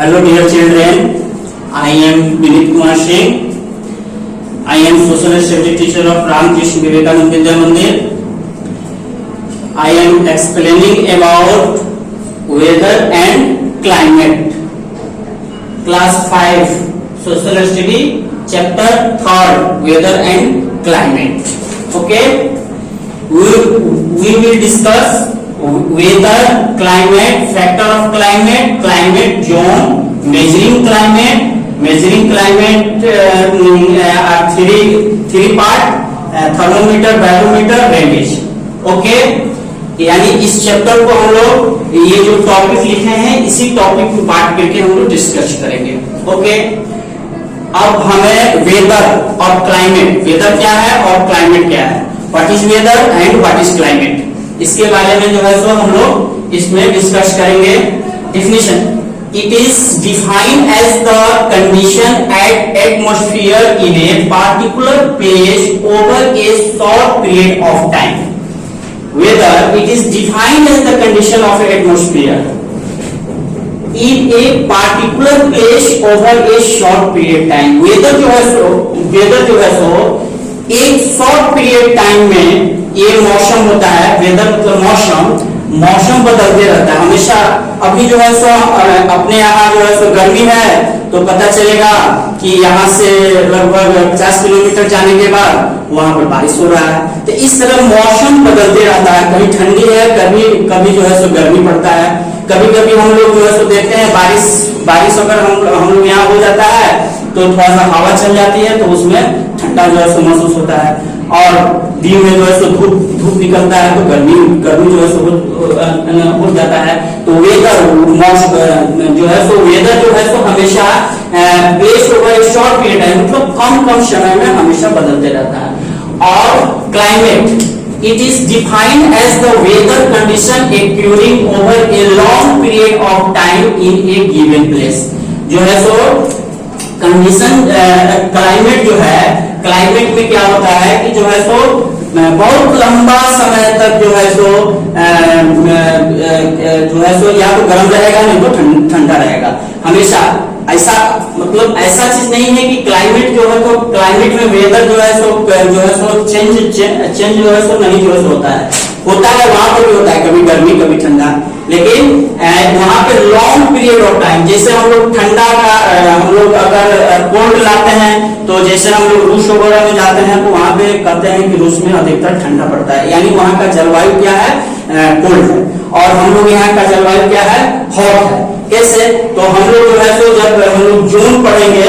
Hello dear children, I am Vinit Kumar Singh. I am social studies teacher of Ramkrishna Vivekananda Vidya Mandir. I am explaining about weather and climate. Class 5 social study chapter 3 weather and climate. Okay, we will discuss weather, climate, factor of climate, climate zone, measuring climate are three part, thermometer, barometer, range. Okay, यानी इस chapter को हम लोग ये जो topic लिखे हैं इसी टॉपिक को पार्ट करके हम लोग डिस्कस करेंगे. ओके, अब हमें वेदर और क्लाइमेट, वेदर क्या है और क्लाइमेट क्या है, what is whether and what is climate, इसके बारे में जो है सो हम लोग इसमें डिस्कस करेंगे. Definition: it is defined as the condition at atmosphere in a particular place over a short period of time. Weather it is defined as the condition of atmosphere in a particular place over a short period time. Weather जो है सो एक short period time में ये मौसम होता है. Weather मतलब मौसम बदलते रहता है हमेशा. अभी जो है सो अपने यहाँ जो है सो गर्मी है तो पता चलेगा कि यहाँ से लगभग 50 किलोमीटर जाने के बाद वहां पर बारिश हो रहा है. तो इस तरह मौसम बदलते रहता है. कभी ठंडी है, कभी जो है सो गर्मी पड़ता है. कभी कभी हम लोग जो है सो देखते हैं बारिश अगर हम लोग यहाँ हो जाता है तो थोड़ा सा हवा चल जाती है तो उसमें ठंडा जो है सो महसूस होता है. और दिन में जो है सो धूप निकलता है तो गर्मी जो है सो हो जाता है. तो वेदर जो है सो हमेशा बेस्ड ओवर शॉर्ट पीरियड है, मतलब कम समय में हमेशा बदलते रहता है. और climate it is defined as the weather condition occurring over a long period of time in a given place. जो है सो कंडीशन क्लाइमेट जो है, क्लाइमेट में क्या होता है कि जो है सो बहुत लंबा समय तक जो है सो या तो गर्म रहेगा नहीं तो ठंडा रहेगा हमेशा. ऐसा मतलब ऐसा चीज नहीं है कि क्लाइमेट जो है तो क्लाइमेट में वेदर जो है सो चेंज जो है सो नहीं जो है सो होता है वहां पर भी होता है, कभी गर्मी कभी ठंडा. लेकिन वहां पे लॉन्ग पीरियड ऑफ टाइम, जैसे हम लोग ठंडा का हम लोग अगर कोल्ड लाते हैं तो जैसे हम लोग रूस वगैरह में जाते हैं तो वहां पे कहते हैं कि रूस में अधिकतर ठंडा पड़ता है, यानी वहां का जलवायु क्या है, कोल्ड है. और हम लोग यहाँ का जलवायु क्या है, हॉट है. कैसे? तो हम लोग जो है सो जब हम लोग जोन पढ़ेंगे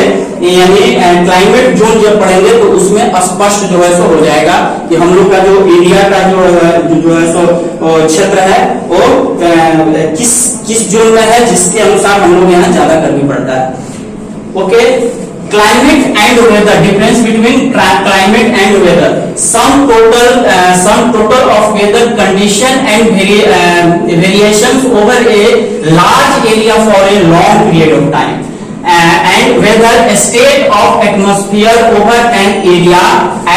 यानी क्लाइमेट जोन जब पढ़ेंगे तो उसमें स्पष्ट जो है सो हो जाएगा कि हम लोग का जो एरिया का जो है सो क्षेत्र है वो किस जोन में है, जिसके अनुसार हम लोग यहाँ ज्यादा गर्मी पड़ता है. Okay, climate and weather, difference between climate and weather. Some total of weather condition and variations over a large area for a long period of time, and whether a state of atmosphere over an area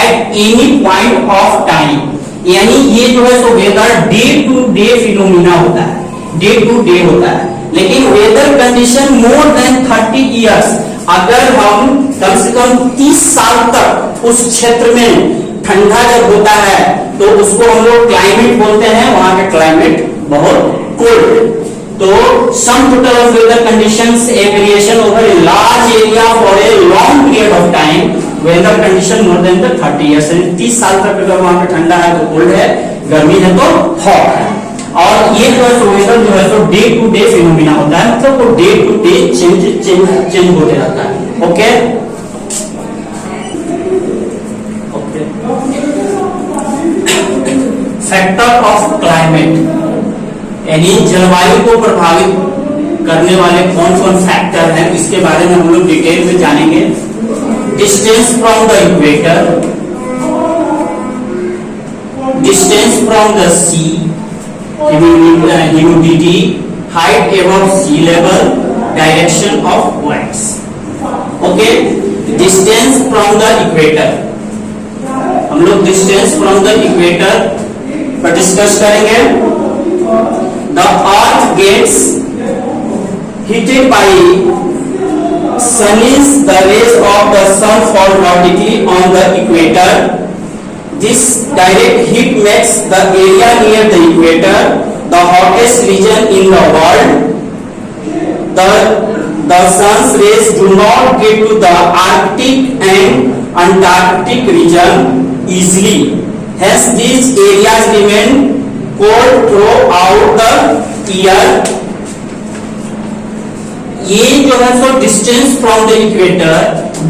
at any point of time. यानी ये जो है सो weather day to day phenomena होता है, day to day होता है. लेकिन weather condition more than 30 years, अगर हम कम से कम 30 साल तक उस क्षेत्र में ठंडा जब होता है तो उसको हम लोग क्लाइमेट बोलते हैं. वहां का क्लाइमेट बहुत कोल्ड. तो sum total of weather conditions a variation over a large area for a long period of time, weather condition more than 30 years. 30 साल तक अगर वहां पे ठंडा है तो कोल्ड है, गर्मी है तो हॉट है. और ये जो है सो वेदर जो है सो डे टू डे फिनोमिना होता है, मतलब वो डे टू डे चेंज होते रहता है. ओके, फैक्टर ऑफ क्लाइमेट यानी जलवायु को प्रभावित करने वाले कौन कौन फैक्टर हैं इसके बारे में हम लोग डिटेल में जानेंगे. Distance from the equator, distance from the sea, humidity, height above sea level, direction of winds. Okay, distance from the equator. हम लोग distance from the equator पर डिस्कस करेंगे. The earth gets heated by sun is the rays of the sun fall vertically on the equator. This direct heat makes the area near the equator the hottest region in the world. The sun's rays do not get to the Arctic and Antarctic region easily. Hence, these areas remain cold throughout the year. ये जो है so distance from the equator,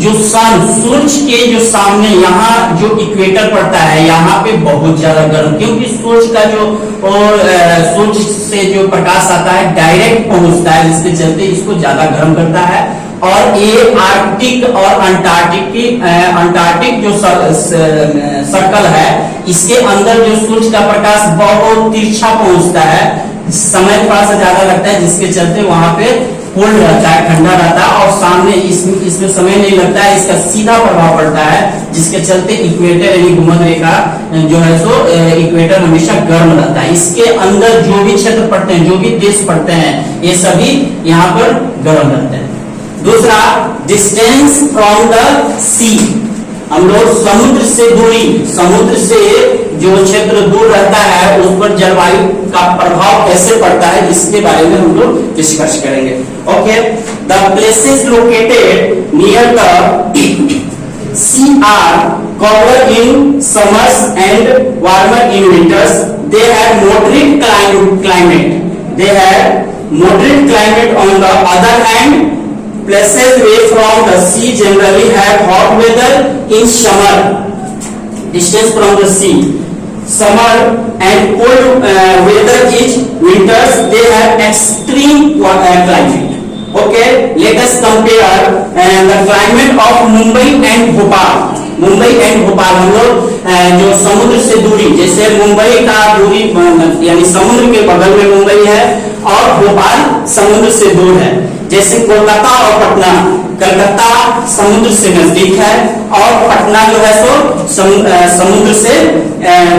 जो सन सूरज के जो सामने यहाँ जो equator पड़ता है यहाँ पे बहुत ज्यादा गर्म, क्योंकि सूरज का जो और सूरज से जो प्रकाश आता है डायरेक्ट पहुंचता है, जिसके चलते इसको ज्यादा गर्म करता है। और ये आर्कटिक और अंटार्कटिक जो सर्कल है इसके अंदर जो सूरज का प्रकाश बहुत तिरछा पहुंचता है, समय थोड़ा सा ज्यादा लगता है, जिसके चलते वहां पे कोल्ड रहता है, ठंडा रहता है। और सामने इसमें समय नहीं लगता है, इसका सीधा प्रभाव पड़ता है, जिसके चलते इक्वेटर यानी भूमध्य रेखा जो है सो इक्वेटर हमेशा गर्म रहता है। इसके अंदर जो भी क्षेत्र पड़ते हैं, जो भी देश पड़ते हैं, ये सभी यहाँ पर गर्म रहते हैं। दूसरा, डिस्टेंस फ्रॉम द सी, हम लोग समुद्र से दूरी, समुद्र से जो क्षेत्र दूर रहता है उस पर जलवायु का प्रभाव कैसे पड़ता है, इसके बारे में हम लोग डिस्कस करेंगे। Okay, the places located near the sea are covered in summers and warmer in winters. They have moderate climate, they have moderate climate. On the other hand, places away from the sea generally have hot weather in summer. Distance from the sea, summer and cold weather is winters. They have extreme climate. Okay, let us compare the climate of Mumbai and Bhopal. Mumbai and Bhopal, हम लोग जो समुद्र से दूरी, जैसे मुंबई का दूरी यानी समुद्र के बगल में मुंबई है और भोपाल समुद्र से दूर है। जैसे कोलकाता और पटना, कलकत्ता समुद्र से नजदीक है और पटना जो है सो समुद्र से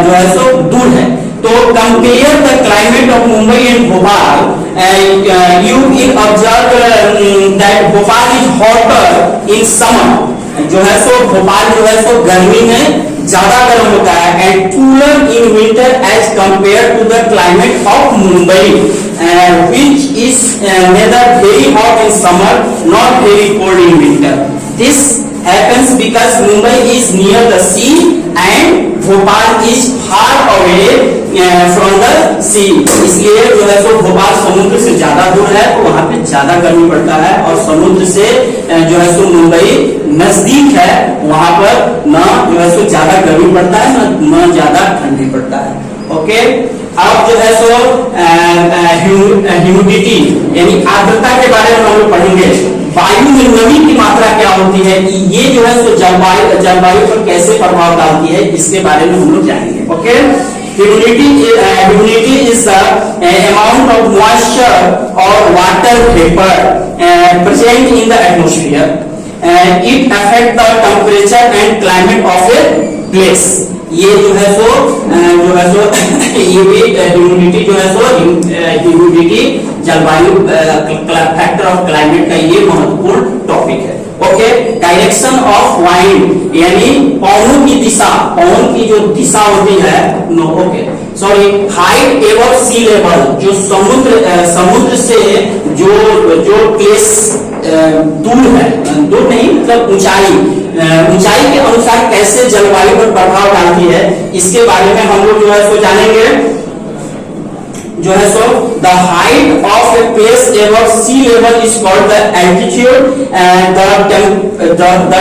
जो है सो दूर है। तो compare the climate of Mumbai and Bhopal, you will observe that Bhopal is hotter in summer, जो है सो भोपाल जो है सो गर्मी में ज्यादा गर्म होता है, and cooler in winter as compare to the climate of Mumbai, which is neither very hot in summer nor very cold in winter. This happens because Mumbai is near the sea and Bhopal is far away from the sea. इसलिए जो है सो भोपाल समुद्र से ज्यादा दूर है, तो वहां पे ज्यादा गर्मी पड़ता है, और समुद्र से जो है सो मुंबई नजदीक है, वहां पर न जो है सो ज्यादा गर्मी पड़ता है न ज्यादा ठंडी पड़ता है। ओके, अब जो है सो ह्यूमिडिटी यानी आर्द्रता के बारे में हम लोग पढ़ेंगे। वायु में नमी की मात्रा क्या होती है, ये जो है सो जलवायु पर कैसे प्रभाव डालती है, इसके बारे में हम लोग जानेंगे। Okay, humidity is the amount of moisture और water vapour present in the atmosphere. It affect the temperature and climate of a place. ये जो है सो ये भी ह्यूमिडिटी जो है सो ह्यूमिडिटी जलवायु फैक्टर ऑफ क्लाइमेट का ये महत्वपूर्ण टॉपिक है। ओके, डायरेक्शन ऑफ वाइंड यानी पवनों की दिशा, पवन की जो दिशा होती है, no okay sorry, height above sea level, जो समुद्र से जो प्लेस दूर है, दूर नहीं मतलब ऊंचाई के अनुसार कैसे जलवायु पर प्रभाव डालती है, इसके बारे में हम लोग जो है सो जानेंगे। जो है सो the height of a place above sea level is called the altitude, the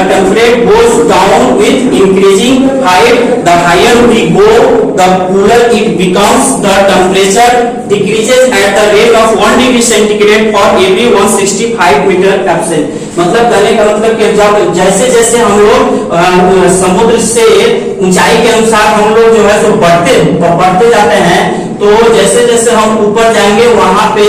temperature goes down with increasing height, the higher we go the cooler it becomes, the temperature decreases at the rate of 1 degree centigrade for every 165 metre absent. मतलब कहने का मतलब कि जब जैसे जैसे हम लोग समुद्र से ऊंचाई के अनुसार हम लोग जो है सो बढ़ते जाते हैं, तो जैसे जैसे हम ऊपर जाएंगे वहां पे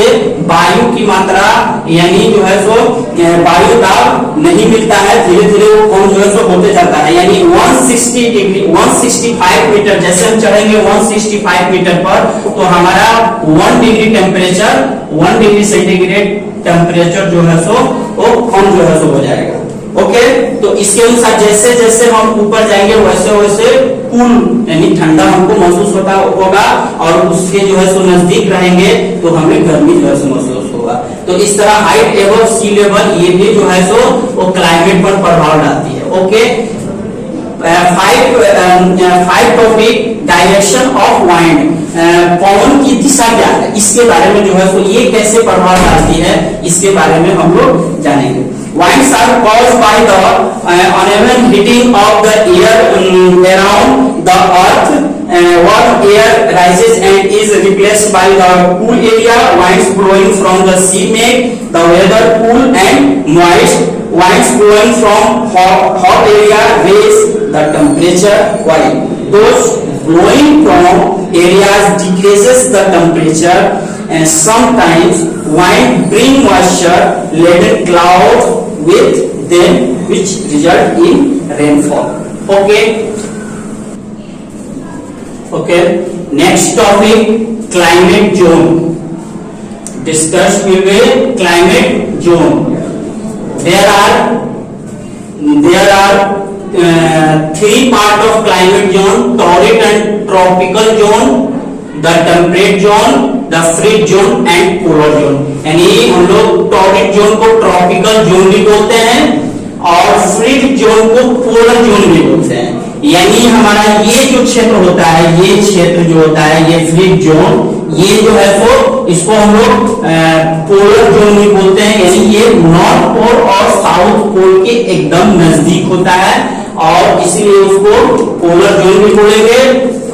वायु की मात्रा यानी जो है सो वायु दाब नहीं मिलता है, धीरे धीरे वो कम जो है सो होते जाता है। यानी 165 मीटर जैसे हम चढ़ेंगे 165 मीटर पर, तो हमारा 1 degree temperature 1 degree centigrade temperature जो है सो वो कम जो है सो हो जाएगा। ओके, तो इसके अनुसार जैसे जैसे हम ऊपर जाएंगे वैसे वैसे कूल यानी ठंडा हमको महसूस होगा और उसके जो है सो नजदीक रहेंगे तो हमें गर्मी जो है सो महसूस होगा। तो इस तरह हाइट एबव सी लेवल ये भी जो है सो वो क्लाइमेट पर प्रभाव डालती है। Okay, five topic, direction of wind, पवन की दिशा क्या है, इसके बारे में जो है सो ये कैसे प्रभाव डालती है इसके बारे में हम लोग जानेंगे। Winds are caused by the uneven heating of the air around the earth. Warm air rises and is replaced by the cool area. Winds blowing from the sea make the weather cool and moist. Winds blowing from hot area raise the temperature, while those blowing from areas decreases the temperature. And sometimes wind bring moisture laden clouds with them which result in rainfall. Okay, next topic, climate zone. Discuss will be climate zone. There are three part of climate zone: torrid and tropical zone, the temperate zone, the frigid zone and polar zone। यानी हम लोग torrid zone को tropical zone भी बोलते हैं और fridge zone को polar zone भी बोलते हैं। यानी हमारा ये जो क्षेत्र होता है, ये क्षेत्र जो होता है, ये फ्रिज जोन, ये जो है सो इसको हम लोग पोलर जोन भी बोलते हैं। यानी ये नॉर्थ पोल और साउथ पोल के एकदम नजदीक होता है और इसीलिए उसको पोलर जोन भी बोलेंगे।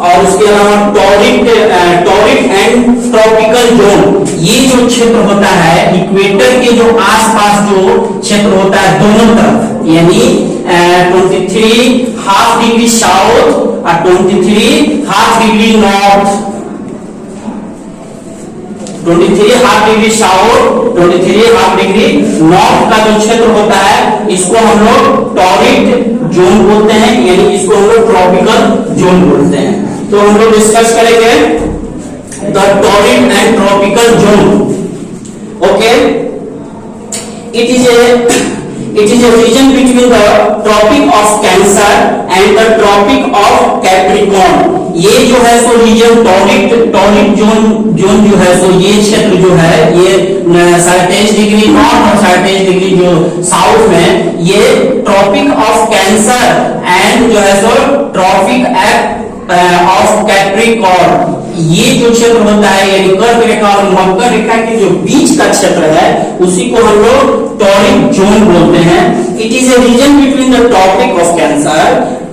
और उसके अलावा टॉरिड एंड ट्रॉपिकल जोन, ये जो क्षेत्र होता है इक्वेटर के जो आसपास जो क्षेत्र होता है दोनों तरफ, यानी 23.5 डिग्री साउथ और 23.5 degree north, 23.5 degree south, 23.5 degree north का जो क्षेत्र होता है इसको हम लोग टॉरिड जोन बोलते हैं, यानी इसको हम लोग ट्रॉपिकल जोन बोलते हैं। तो हम लोग डिस्कस करेंगे the torrid and tropical zone. Okay, it is a region between the Tropic of Cancer and the Tropic of Capricorn। ये जो है सो रीजन टॉरिड जोन जो है सो ये क्षेत्र जो है ये 27 डिग्री नॉर्थ और 27 डिग्री जो साउथ में, ये ट्रॉपिक ऑफ कैंसर एंड जो है सो ट्रॉपिक ऑफ कैप्रिकॉर्न, ये जो क्षेत्र होता है यानी कर्क रेखा और मकर रेखा के जो बीच का क्षेत्र है उसी को हम लोग टॉरिड जोन बोलते हैं। It is a region between the tropic of Cancer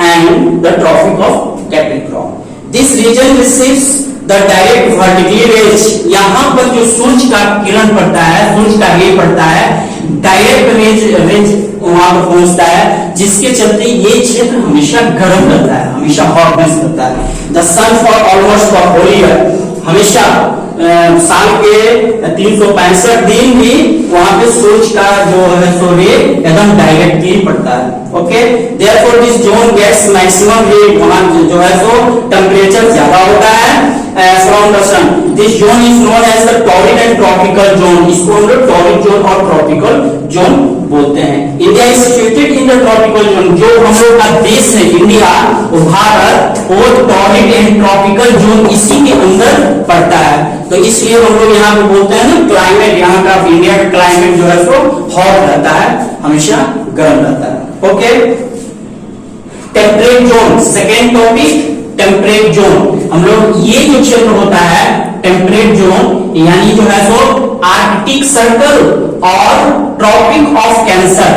and the tropic of Capricorn. This region receives the direct vertical rays, यहाँ पर जो सूर्य का किरण पड़ता है, सूर्य का रे पड़ता है, डायरेक्ट रेज वहां पर पहुंचता है, जिसके चलते ये क्षेत्र हमेशा गर्म रहता है, हमेशा हॉटनेस रहता है। The sun for almost the whole year, हमेशा साल के 365 दिन भी वहां पे सूर्य का जो है सो रे एकदम डायरेक्टली पड़ता है। Okay, therefore this zone gets maximum heat, वहां जो है सो टेम्परेचर ज्यादा होता है from the sun. This zone is known as the torrid and tropical zone, इसको हम लोग टॉरिड जोन और ट्रॉपिकल जोन बोलते हैं। India is situated in the tropical zone, जो हम लोग का देश है इंडिया, वो भारत, वो टॉरिड एंड ट्रॉपिकल जोन इसी के अंदर पड़ता है। तो इसलिए हम लोग यहाँ पे बोलते हैं ना क्लाइमेट, यहाँ का इंडिया का क्लाइमेट जो है सो हॉट रहता है, हमेशा गर्म रहता है। Okay, temperate zone, second topic temperate zone. हम लोग ये जो क्षेत्र होता है टेम्परेट जोन, यानी जो है सो आर्कटिक सर्कल और ट्रॉपिक ऑफ कैंसर,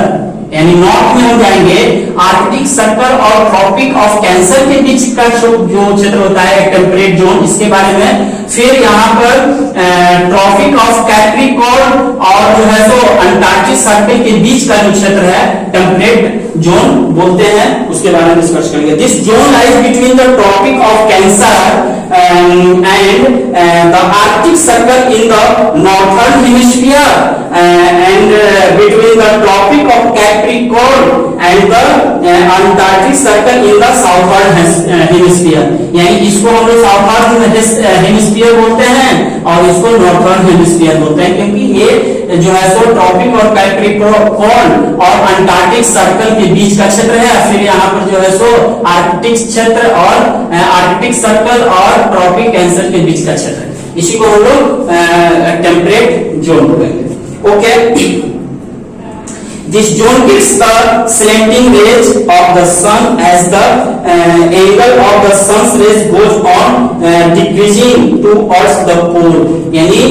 यानी नॉर्थ में हम जाएंगे आर्कटिक सर्कल और ट्रॉपिक ऑफ कैंसर के बीच का जो क्षेत्र होता है टेम्परेट जोन, इसके बारे में। फिर यहाँ पर ट्रॉपिक ऑफ कैप्रिकॉर्न और जो है सो अंटार्कटिक सर्कल के बीच का जो क्षेत्र है टेम्परेट जोन बोलते हैं, उसके बारे में डिस्कस करेंगे। This zone lies between the tropic of Cancer and the Arctic Circle in the northern hemisphere and between the tropic of Capricorn and the Antarctic circle in the southern hemisphere, यानी इसको हम लोग southern hemisphere बोलते हैं और इसको northern hemisphere बोलते हैं, क्योंकि ये जो है सो ट्रॉपिक और कैप्रिकॉर्न और अंटार्कटिक सर्कल के बीच का क्षेत्र है। फिर यहाँ पर जो है सो आर्कटिक क्षेत्र और आर्कटिक सर्कल और ट्रॉपिक कैंसर के बीच का क्षेत्र है। इसी को हम लोग टेम्परेट जोन बोलेंगे। Okay, this zone gets the slanting rays of the sun as the angle of the sun's rays goes on decreasing towards the pole। यानी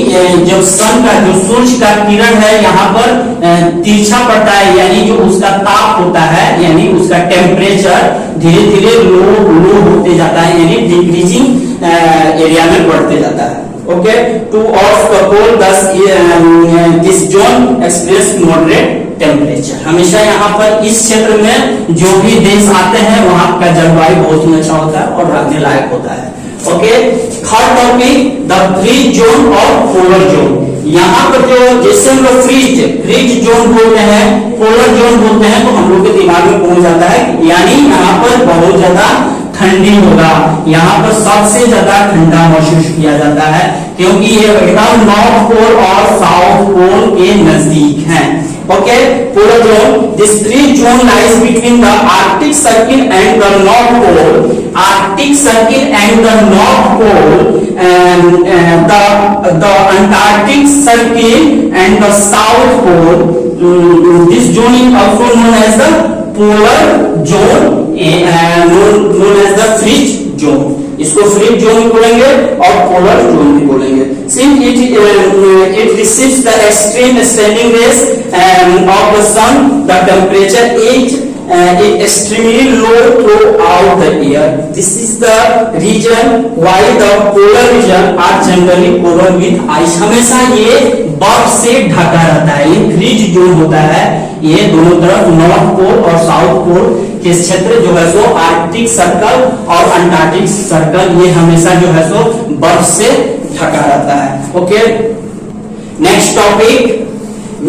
जब सन का जो सूर्य का किरण है यहाँ पर तिरछा पड़ता है, यानी जो उसका ताप होता है, यानी उसका टेम्परेचर धीरे धीरे लो होते जाता है, यानी डिक्रीजिंग एरिया में बढ़ते जाता है। Okay, towards the pole thus this zone experience moderate temperature. हमेशा यहाँ पर इस क्षेत्र में जो भी देश आते हैं वहां का जलवायु बहुत ही अच्छा होता है और रहने लायक होता है। Okay, third topic the frigid zone और पोलर जोन। यहाँ पर जो जैसे हम लोग फ्रीज जोन बोलते हैं, पोलर जोन बोलते हैं, तो हम लोग के दिमाग में पहुंच जाता है, यानी यहाँ पर बहुत ज्यादा ठंडी होगा, यहाँ पर सबसे ज्यादा ठंडा महसूस किया जाता है, क्योंकि ये एकदम नॉर्थ पोल और साउथ पोल के नजदीक है। Okay, polar zone, this frigid zone lies between the Arctic Circle and the North Pole. Arctic Circle and the North Pole, the Antarctic Circle and the South Pole. This zone is also known as the polar zone, known as the frigid zone. इसको frigid zone भी बोलेंगे और polar zone भी बोलेंगे। Since it receives the extreme standing rays of the sun, the temperature is extremely low throughout the year. This is the reason why the polar region are generally covered with ice। हमेशा ये बर्फ से ढका रहता है। ये freeze zone होता है, ये दोनों तरफ नॉर्थ पोल और साउथ पोल के क्षेत्र जो है सो आर्कटिक सर्कल और अंटार्कटिक सर्कल, ये हमेशा जो है सो बर्फ से ढका रहता है। Okay, next topic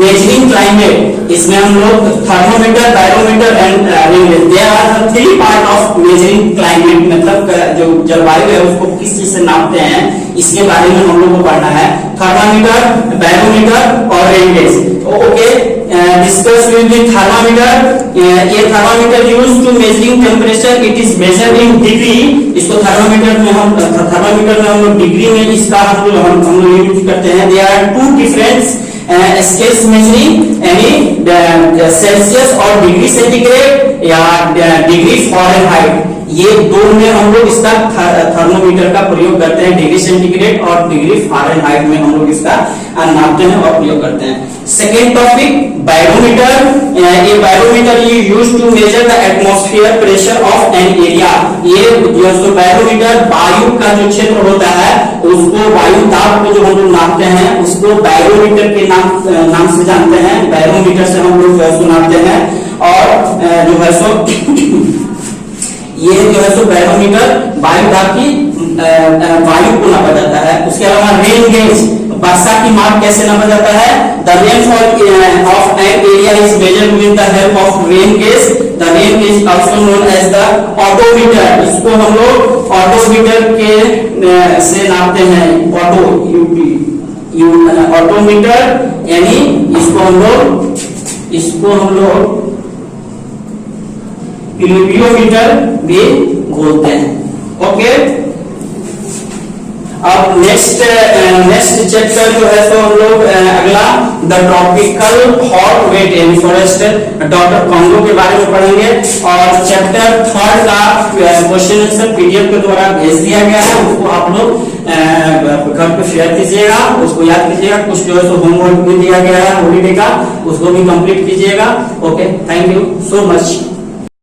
measuring climate. इसमें हम लोग thermometer, barometer and ring, they are three part of measuring climate. मतलब जो जलवायु है उसको किस चीज से नापते हैं, इसके बारे में हम लोग को पढ़ना है। थर्मामीटर, बैरोमीटर और rain gauge. Okay, discuss will be thermometer. ये thermometer used to measuring temperature, it is measured in degree. इसको थर्मामीटर में हम लोग डिग्री में इसका हम लोग यूज करते हैं। There are two difference scales measuring, यानी सेल्सियस और डिग्री सेंटीग्रेड या डिग्री फ़ारेनहाइट। ये दो में हम लोग इसका थर्मोमीटर का प्रयोग करते हैं, डिग्री सेंटीग्रेड और डिग्री फ़ारेनहाइट में हम लोग इसका नापते हैं और प्रयोग करते हैं। Second topic barometer. ये बैरोमीटर ये use to measure the atmosphere pressure of an area. ये जो बैरोमीटर वायु का जो क्षेत्र होता है उसको, वायु दाब को जो हम लोग नापते हैं उसको बैरोमीटर के नाम से जानते हैं। बैरोमीटर से हम लोग नापते हैं और जो है सो ये जो है सो बैरोमीटर वायु दाब की वायु को नापा जाता है। उसके अलावा रेन गेज, वर्षा की माप कैसे नापा जाता है? The rainfall of an area is measured with the help of rain gauge. The rain gauge also known as the udometer. इसको हम लोग ऑटोमीटर के से नापते हैं। ऑटोमीटर यानी इसको हम लोग प्लूवियोमीटर भी बोलते हैं। ओके, अब नेक्स्ट चैप्टर जो है तो हम लोग अगला the tropical hot wet rain forest doctor Congo के बारे में पढ़ेंगे। और चैप्टर थर्ड का क्वेश्चन आंसर पीडीएफ के द्वारा भेज दिया गया है, उसको आप लोग घर पे शेयर कीजिएगा, उसको याद कीजिएगा। कुछ जो है तो होमवर्क भी दिया गया है हॉलीडे का, उसको भी कंप्लीट कीजिएगा। Okay, thank you so much.